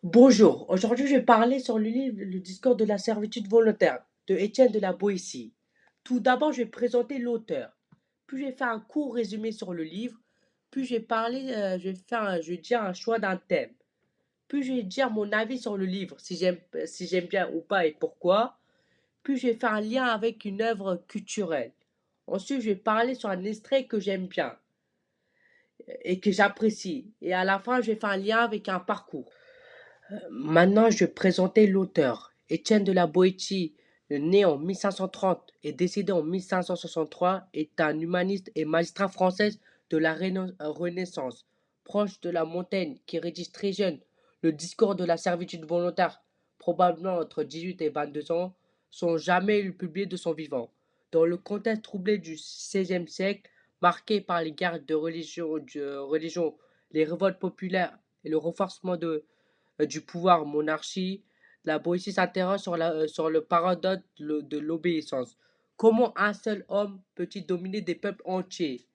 Bonjour, aujourd'hui je vais parler sur le livre Le discours de la servitude volontaire de Étienne de la Boétie. Tout d'abord, je vais présenter l'auteur, puis je vais faire un court résumé sur le livre, puis je vais dire un choix d'un thème, puis je vais dire mon avis sur le livre, si j'aime bien ou pas et pourquoi, puis je vais faire un lien avec une œuvre culturelle. Ensuite, je vais parler sur un extrait que j'aime bien et que j'apprécie, et à la fin, je vais faire un lien avec un parcours. Maintenant, je vais présenter l'auteur. Étienne de la Boétie, né en 1530 et décédé en 1563, est un humaniste et magistrat français de la Renaissance, proche de la Montaigne, qui rédige très jeune le discours de la servitude volontaire, probablement entre 18 et 22 ans, sans jamais le publier de son vivant. Dans le contexte troublé du XVIe siècle, marqué par les guerres de religion, les révoltes populaires et le renforcement du pouvoir monarchie, la Boétie s'interroge sur le paradoxe de l'obéissance. Comment un seul homme peut-il dominer des peuples entiers?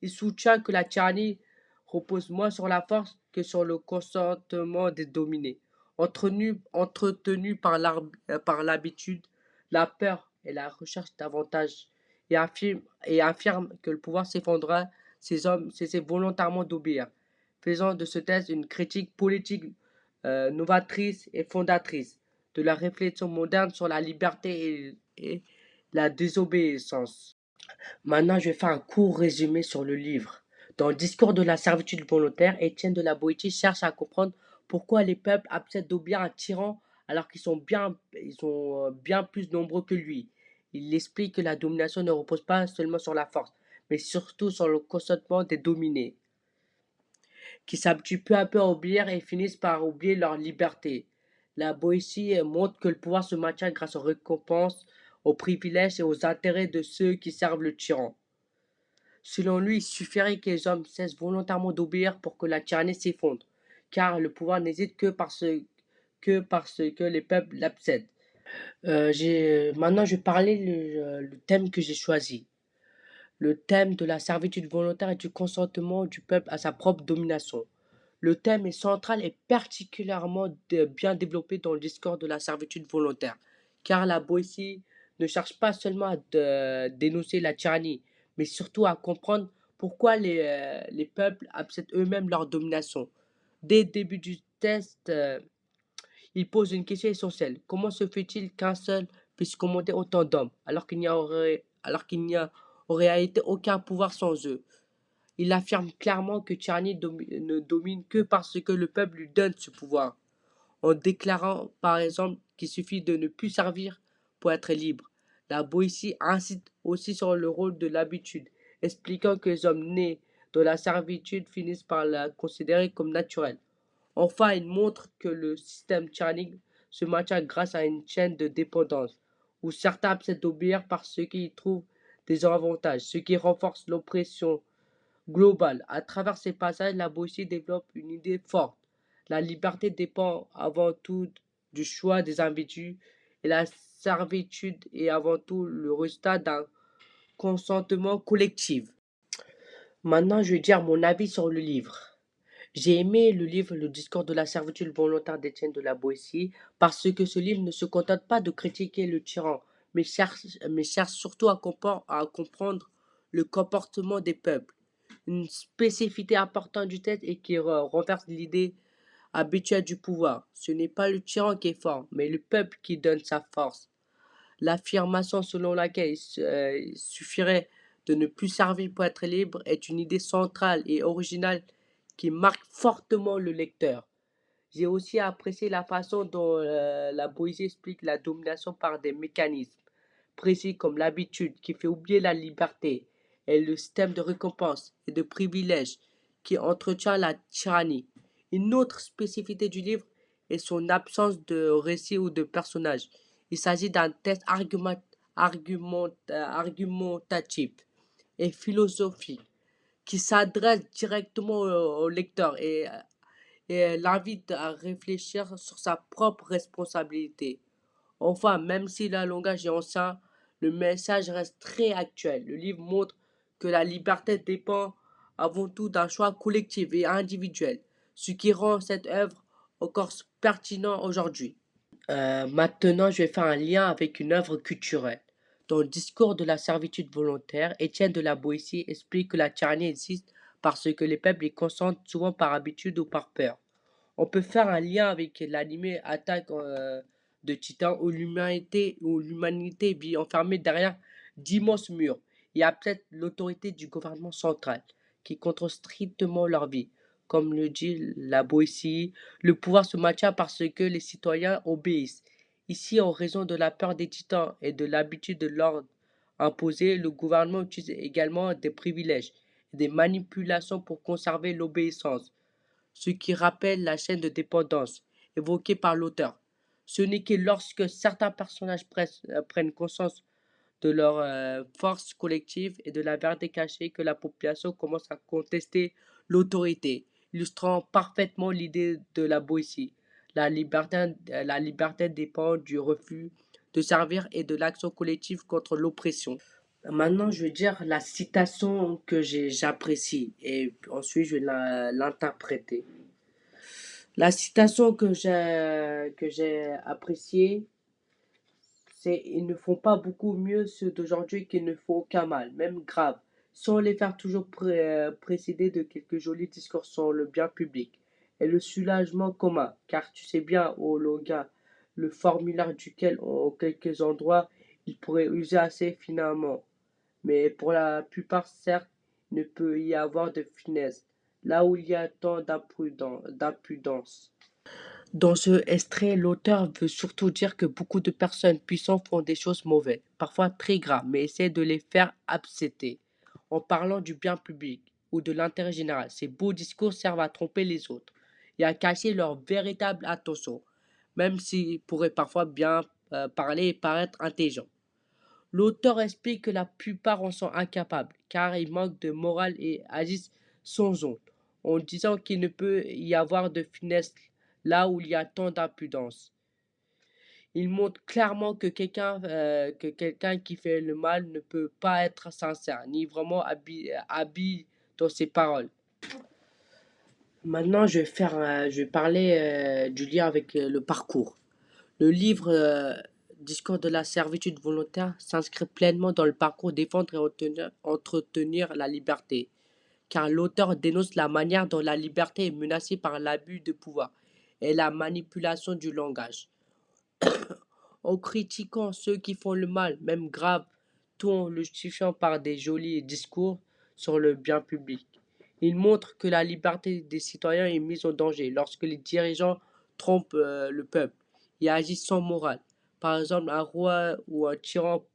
Il soutient que la tyrannie repose moins sur la force que sur le consentement des dominés, entretenu par l'habitude, la peur et la recherche d'avantages, et affirme que le pouvoir s'effondrera si ces hommes cessaient volontairement d'obéir, faisant de ce texte une critique politique novatrice et fondatrice de la réflexion moderne sur la liberté et la désobéissance. Maintenant, je vais faire un court résumé sur le livre. Dans le discours de la servitude volontaire, Étienne de la Boétie cherche à comprendre pourquoi les peuples acceptent d'obéir à un tyran alors qu'ils sont bien plus nombreux que lui. Il explique que la domination ne repose pas seulement sur la force, mais surtout sur le consentement des dominés, qui s'habituent peu à peu à obéir et finissent par oublier leur liberté. La Boétie montre que le pouvoir se maintient grâce aux récompenses, aux privilèges et aux intérêts de ceux qui servent le tyran. Selon lui, il suffirait que les hommes cessent volontairement d'obéir pour que la tyrannie s'effondre, car le pouvoir n'hésite que parce que les peuples l'acceptent. Maintenant, je vais parler le thème que j'ai choisi. Le thème de la servitude volontaire et du consentement du peuple à sa propre domination. Le thème est central et particulièrement bien développé dans le discours de la servitude volontaire, car la Boétie ne cherche pas seulement à dénoncer la tyrannie, mais surtout à comprendre pourquoi les peuples acceptent eux-mêmes leur domination. Dès le début du test, il pose une question essentielle. Comment se fait-il qu'un seul puisse commander autant d'hommes, alors qu'il n'y aurait été aucun pouvoir sans eux? Il affirme clairement que Tchani ne domine que parce que le peuple lui donne ce pouvoir, en déclarant par exemple qu'il suffit de ne plus servir pour être libre. La Boétie incite aussi sur le rôle de l'habitude, expliquant que les hommes nés dans la servitude finissent par la considérer comme naturelle. Enfin, il montre que le système tyrannique se maintient grâce à une chaîne de dépendance, où certains acceptent d'obéir parce qu'ils y trouvent des avantages, ce qui renforce l'oppression globale. À travers ces passages, la Boétie développe une idée forte. La liberté dépend avant tout du choix des individus et la servitude est avant tout le résultat d'un consentement collectif. Maintenant, je vais dire mon avis sur le livre. J'ai aimé le livre Le discours de la servitude volontaire d'Étienne de la Boétie parce que ce livre ne se contente pas de critiquer le tyran, mais cherche surtout à comprendre le comportement des peuples. Une spécificité importante du texte est qu'il renverse l'idée habituelle du pouvoir. Ce n'est pas le tyran qui est fort, mais le peuple qui donne sa force. L'affirmation selon laquelle il suffirait de ne plus servir pour être libre est une idée centrale et originale qui marque fortement le lecteur. J'ai aussi apprécié la façon dont la poésie explique la domination par des mécanismes précis comme l'habitude qui fait oublier la liberté et le système de récompense et de privilèges qui entretient la tyrannie. Une autre spécificité du livre est son absence de récit ou de personnage. Il s'agit d'un texte argumentatif et philosophique qui s'adresse directement au lecteur et l'invite à réfléchir sur sa propre responsabilité. Enfin, même si le langage est ancien, le message reste très actuel. Le livre montre que la liberté dépend avant tout d'un choix collectif et individuel, ce qui rend cette œuvre encore pertinent aujourd'hui. Maintenant, je vais faire un lien avec une œuvre culturelle. Dans le discours de la servitude volontaire, Étienne de la Boétie explique que la tyrannie existe parce que les peuples y consentent souvent par habitude ou par peur. On peut faire un lien avec l'animé Attaque de Titan où l'humanité vit enfermée derrière d'immenses murs. Il y a peut-être l'autorité du gouvernement central qui contrôle strictement leur vie. Comme le dit la Boétie, le pouvoir se maintient parce que les citoyens obéissent. Ici, en raison de la peur des titans et de l'habitude de l'ordre imposé, le gouvernement utilise également des privilèges et des manipulations pour conserver l'obéissance, ce qui rappelle la chaîne de dépendance évoquée par l'auteur. Ce n'est que lorsque certains personnages prennent conscience de leur force collective et de la vérité cachée que la population commence à contester l'autorité, illustrant parfaitement l'idée de la Boétie. La liberté dépend du refus de servir et de l'action collective contre l'oppression. Maintenant, je vais dire la citation que j'apprécie et ensuite je vais l'interpréter. La citation que j'ai appréciée, c'est ils ne font pas beaucoup mieux ceux d'aujourd'hui qu'ils ne font aucun mal, même grave, sans les faire toujours précéder de quelques jolis discours sur le bien public et le soulagement commun, car tu sais bien, oh Loga, le formulaire duquel, en quelques endroits, il pourrait user assez finalement. Mais pour la plupart, certes, il ne peut y avoir de finesse, là où il y a tant d'impudence. Dans ce extrait, l'auteur veut surtout dire que beaucoup de personnes puissantes font des choses mauvaises, parfois très graves, mais essaient de les faire accepter. En parlant du bien public ou de l'intérêt général, ces beaux discours servent à tromper les autres et à cacher leur véritable attention, même s'ils pourraient parfois bien parler et paraître intelligents. L'auteur explique que la plupart en sont incapables, car ils manquent de morale et agissent sans honte, en disant qu'il ne peut y avoir de finesse là où il y a tant d'impudence. Il montre clairement que quelqu'un qui fait le mal ne peut pas être sincère, ni vraiment habile dans ses paroles. Maintenant, je vais parler du lien avec le parcours. Le livre Discours de la servitude volontaire s'inscrit pleinement dans le parcours défendre et entretenir la liberté, car l'auteur dénonce la manière dont la liberté est menacée par l'abus de pouvoir et la manipulation du langage. En critiquant ceux qui font le mal, même grave, tout en le justifiant par des jolis discours sur le bien public. Il montre que la liberté des citoyens est mise en danger lorsque les dirigeants trompent le peuple et agissent sans morale. Par exemple, un roi ou un tyran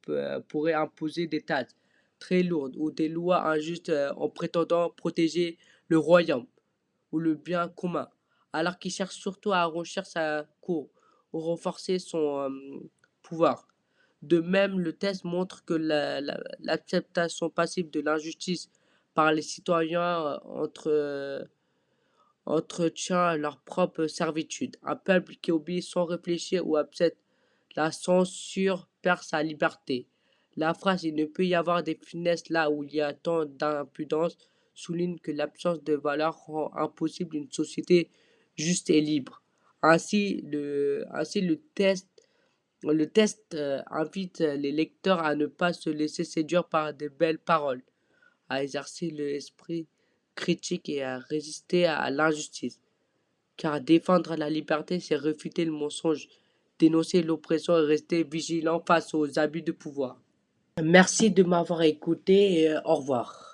pourrait imposer des taxes très lourdes ou des lois injustes en prétendant protéger le royaume ou le bien commun, alors qu'il cherche surtout à enrichir sa cour ou renforcer son pouvoir. De même, le test montre que l'acceptation passive de l'injustice par les citoyens entretient leur propre servitude. Un peuple qui obéit sans réfléchir ou accepte la censure perd sa liberté. La phrase "il ne peut y avoir des finesses là où il y a tant d'impudence" souligne que l'absence de valeur rend impossible une société juste et libre. Ainsi le test invite les lecteurs à ne pas se laisser séduire par de belles paroles, à exercer l'esprit critique et à résister à l'injustice. Car défendre la liberté, c'est refuter le mensonge, dénoncer l'oppression et rester vigilant face aux abus de pouvoir. Merci de m'avoir écouté et au revoir.